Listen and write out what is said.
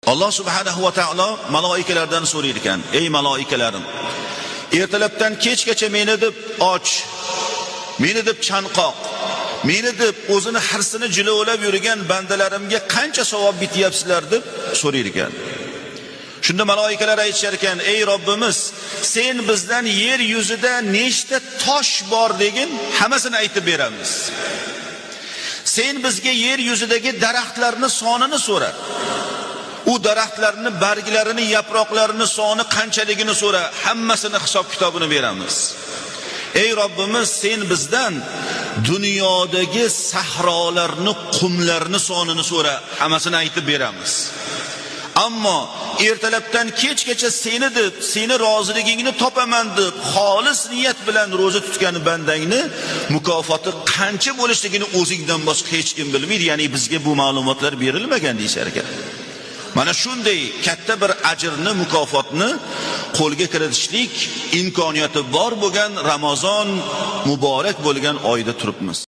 Alloh subhanahu va taolo maloikalardan so'rar ekan: "Ey maloikalarim, ertalabdan kechgacha meni deb och, meni deb chanqoq, meni deb o'zini hirsini jilovlab yurgan bandalarimga qancha savob bityapsizlar?" deb so'rar ekan. Shunda maloikalar aytishar ekan: "Ey Robbimiz, sen bizdan yer yuzida nechta tosh bor degin, hammasini aytib beramiz. Sen bizga yer yuzidagi daraxtlarning sonini so'ra. U daraxtlarning barglarini, yaproqlarini soni qanchaligini so'ra, hammasini hisob kitobini beramiz. Ey Robbimiz, sen bizdan dunyodagi sahrolarni, qumlarni sonini so'ra, hammasini aytib beramiz. Ammo ertalabdan kechgacha seni deb, seni roziligingni topaman deb xolis niyat bilan roza tutgan bandangni mukofoti qancha bo'lishligini o'zingdan boshqa hech kim bilmaydi. Ya'ni bizga bu ma'lumotlar berilmagan deyshar ekan. Mana shunday katta bir ajrni, mukofotni qo'lga kiritishlik imkoniyati bor bo'lgan Ramazon muborak bo'lgan oyda turibmiz.